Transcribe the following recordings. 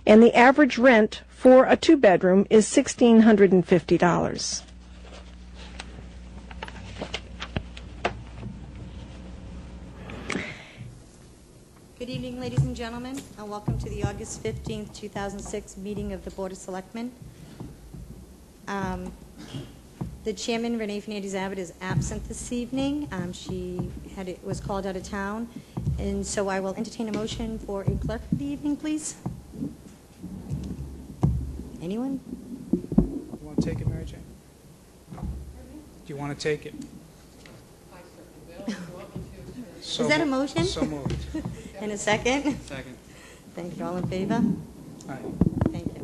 and the average rent for a two-bedroom is $1,650. Good evening, ladies and gentlemen, and welcome to the August 15th, 2006 meeting of the Board of Selectmen. The chairman, Renee Fernandez-Abbott, is absent this evening. She was called out of town, and so I will entertain a motion for a clerk for the evening, please. Anyone? You want to take it, Mary Jane? Do you want to take it? So is that a motion? So moved. And a second? Second. Thank you. All in favor? Aye. Thank you.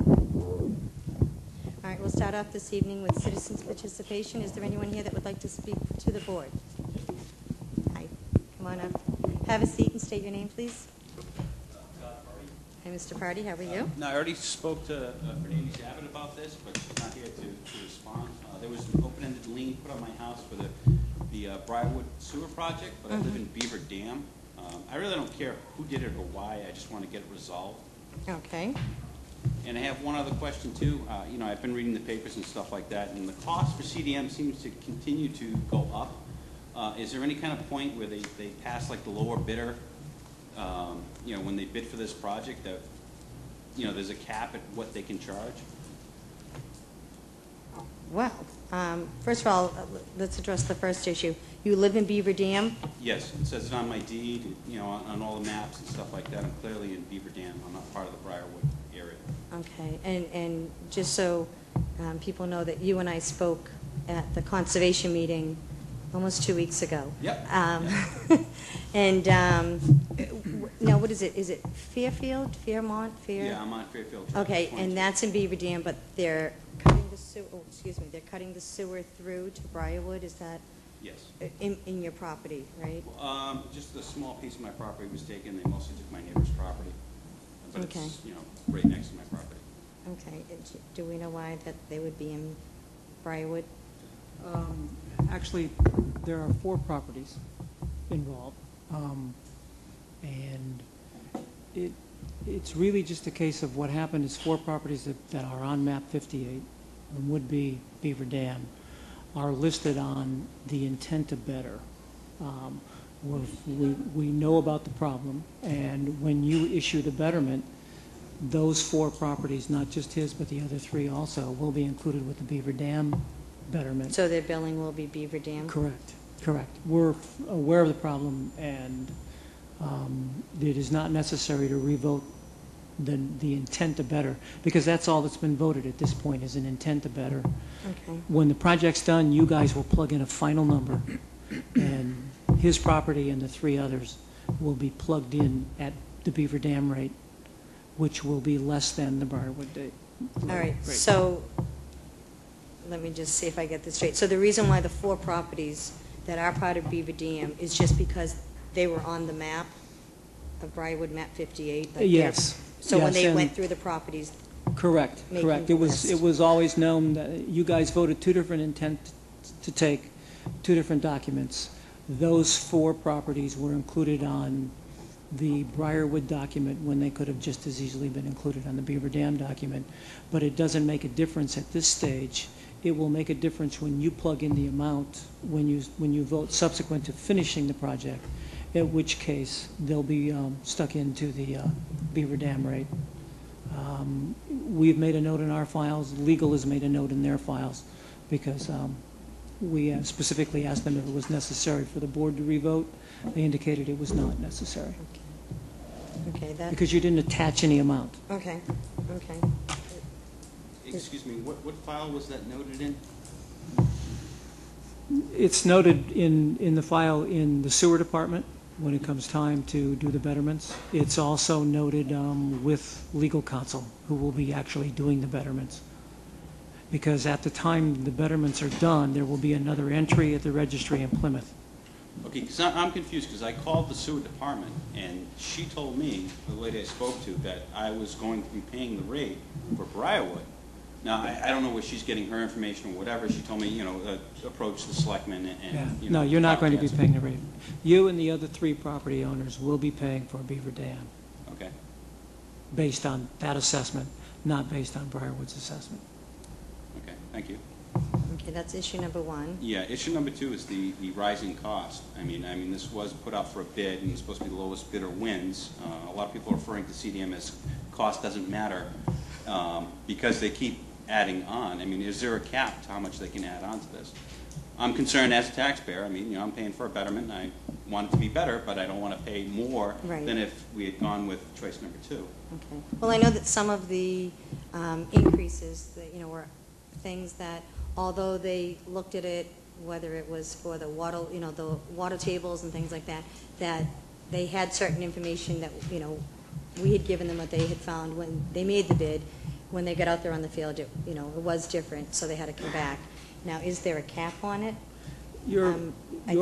All right, we'll start off this evening with citizens' participation. Is there anyone here that would like to speak to the board? Hi. Come on up. Have a seat and state your name, please. Hi, Mr. Party. How are you? No, I already spoke to Fernandez-Abbott about this, but she's not here to respond. There was an open-ended lien put on my house for the Briarwood sewer project, but I live in Beaver Dam. I really don't care who did it or why. I just want to get it resolved. Okay. And I have one other question too. You know, I've been reading the papers and stuff like that, and the cost for CDM seems to continue to go up. Is there any kind of point where they pass like the lower bidder? You know, when they bid for this project, that you know, there's a cap at what they can charge. Well, first of all, let's address the first issue. You live in Beaver Dam? Yes, it says it on my deed, you know, on all the maps and stuff like that. I'm clearly in Beaver Dam. I'm not part of the Briarwood area. Okay. And just so people know that you and I spoke at the conservation meeting almost 2 weeks ago. Yep. And now, what is it? Is it Fairfield, Fairmont, Fair? Yeah, I'm on Fairfield. Okay, and that's in Beaver Dam, but they're cutting the sewer. Oh, excuse me. They're cutting the sewer through to Briarwood. Is that? Yes. In your property, right? Just a small piece of my property was taken. They mostly took my neighbor's property, but Okay. it's, you know, right next to my property. Okay. Do we know why that they would be in Briarwood? Actually, there are 4 properties involved, and it's really just a case of what happened is 4 properties that are on map 58 and would be Beaver Dam are listed on the intent to better. We know about the problem, and when you issue the betterment, those 4 properties, not just his but the other 3 also, will be included with the Beaver Dam betterment. So their billing will be Beaver Dam? Correct. We're aware of the problem, and it is not necessary to revote the intent to better, because that's all that's been voted at this point is an intent to better. Okay. When the project's done, you guys will plug in a final number, and his property and the 3 others will be plugged in at the Beaver Dam rate, which will be less than the Briarwood rate. All right. So let me just see if I get this straight. So the reason why the 4 properties that are part of Beaver Dam is just because they were on the map of Briarwood map 58? Yes. So when Yes, they and went through the properties? Correct. It was always known that you guys voted 2 different intent to take, 2 different documents. Those 4 properties were included on the Briarwood document when they could have just as easily been included on the Beaver Dam document. But it doesn't make a difference at this stage. It will make a difference when you plug in the amount when you vote subsequent to finishing the project, in which case they'll be stuck into the Beaver Dam rate. We've made a note in our files. Legal has made a note in their files, because we specifically asked them if it was necessary for the board to revote. They indicated it was not necessary. Okay. Because you didn't attach any amount. Okay. Excuse me, what file was that noted in? It's noted in the file in the sewer department when it comes time to do the betterments. It's also noted with legal counsel, who will be actually doing the betterments. Because at the time the betterments are done, there will be another entry at the registry in Plymouth. Okay, because I'm confused, because I called the sewer department, and she told me, the lady I spoke to, that I was going to be paying the rate for Briarwood. Now, I don't know where she's getting her information or whatever. She told me, you know, approach the selectmen and Yeah. you know, No, you're not going to be talk paying the rate. You and the other 3 property owners will be paying for Beaver Dam. Okay. based on that assessment, not based on Briarwood's assessment. Okay, thank you. Okay, that's issue number one. Yeah, issue number two is the rising cost. I mean, this was put out for a bid, and it's supposed to be the lowest bidder wins. A lot of people are referring to CDM as cost doesn't matter because they keep adding on. I mean, is there a cap to how much they can add on to this? I'm concerned as a taxpayer. I mean, I'm paying for a betterment, and I want it to be better, but I don't want to pay more than if we had gone with choice number two. Okay. Well, I know that some of the increases that, were things that, although they looked at it, whether it was for the water, the water tables and things like that, that they had certain information that, we had given them what they had found when they made the bid. When they got out there on the field, it was different, so they had to come back. Now, is there a cap on it? Your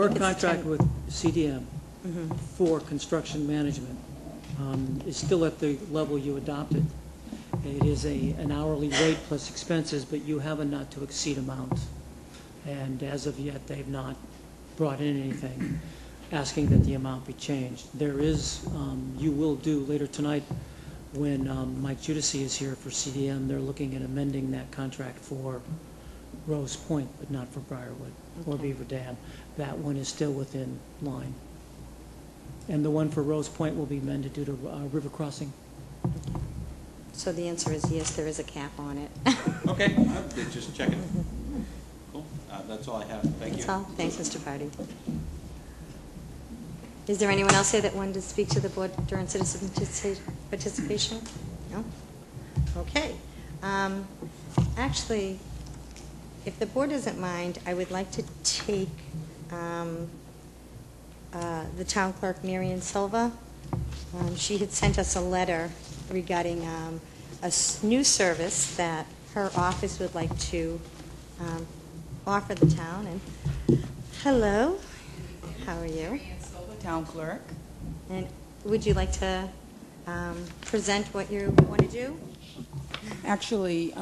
contract with CDM for construction management is still at the level you adopted. It is an hourly rate plus expenses, but you have a not to exceed amount. And as of yet, they've not brought in anything asking that the amount be changed. There is, you will do later tonight when Mike Judici is here for CDM, they're looking at amending that contract for Rose Point, but not for Briarwood or Beaver Dam. That one is still within line. And the one for Rose Point will be amended due to river crossing. So the answer is yes, there is a cap on it. Okay, just checking. Cool. That's all I have. Thank you. That's all. Thanks, Mr. Party. Is there anyone else here that wanted to speak to the board during citizen participation? No? Okay. Actually, if the board doesn't mind, I would like to take the town clerk, Marion Silva. She had sent us a letter regarding a new service that her office would like to offer the town. And hello, how are you? Marion Silva, town clerk. And would you like to present what you want to do? Actually,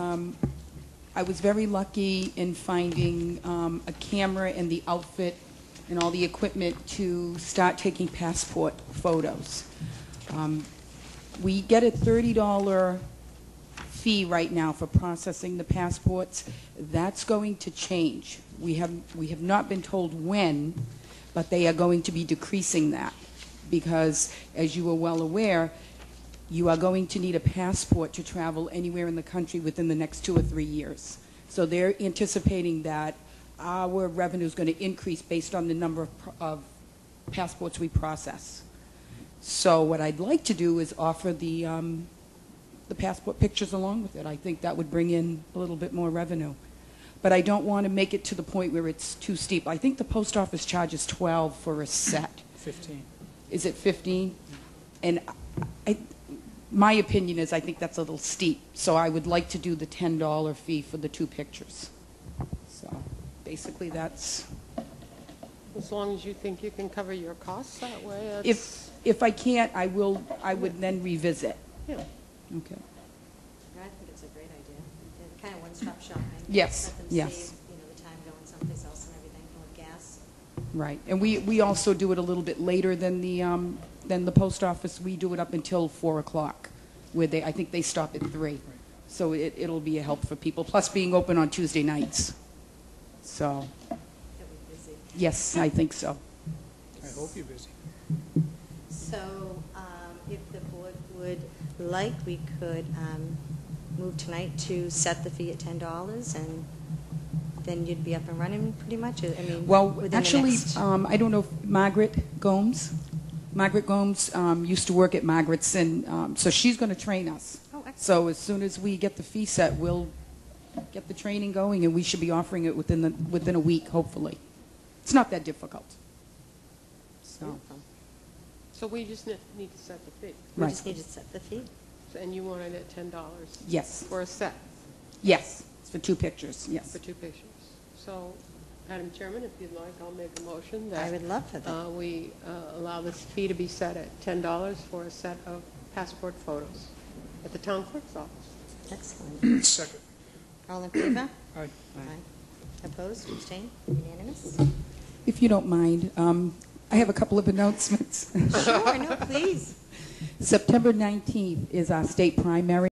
I was very lucky in finding a camera and the outfit and all the equipment to start taking passport photos. We get a $30 fee right now for processing the passports. That's going to change. We have not been told when, but they are going to be decreasing that because, as you are well aware, you are going to need a passport to travel anywhere in the country within the next 2 or 3 years. So they're anticipating that our revenue is going to increase based on the number of passports we process. So what I'd like to do is offer the passport pictures along with it. I think that would bring in a little bit more revenue. But I don't want to make it to the point where it's too steep. I think the post office charges $12 for a set. 15. Is it 15? And my opinion is I think that's a little steep. So I would like to do the $10 fee for the 2 pictures. So basically that's... As long as you think you can cover your costs that way. If I can't, I would then revisit. Yeah. Okay. I think it's a great idea. Kind of one-stop shopping. Yes, Let them yes. save, the time going someplace else and everything with gas. Right. And we also do it a little bit later than the post office. We do it up until 4 o'clock, where I think they stop at 3. So it'll be a help for people. Plus being open on Tuesday nights. So, That we're busy. yes, I think so. I hope you're busy. So if the board would like, we could move tonight to set the fee at $10, and then you'd be up and running pretty much? I mean, Well, within the actually, next- I don't know if Margaret Gomes used to work at Margaret's, and so she's going to train us. Oh, excellent. So as soon as we get the fee set, we'll get the training going, and we should be offering it within a week, hopefully. It's not that difficult. So, Beautiful. So we just need to set the fee. We right. just need to set the fee. And you want it at $10 Yes. for a set, Yes. It's for 2 pictures. Yes. for 2 pictures. So, Madam Chairman, if you'd like, I'll make a motion I that would love for that. we allow this fee to be set at $10 for a set of passport photos at the town clerk's office. Excellent. Second. All in favor? Aye. Aye. Opposed? Abstained? Unanimous? If you don't mind, I have a couple of announcements. Sure, no, please. September 19th is our state primary.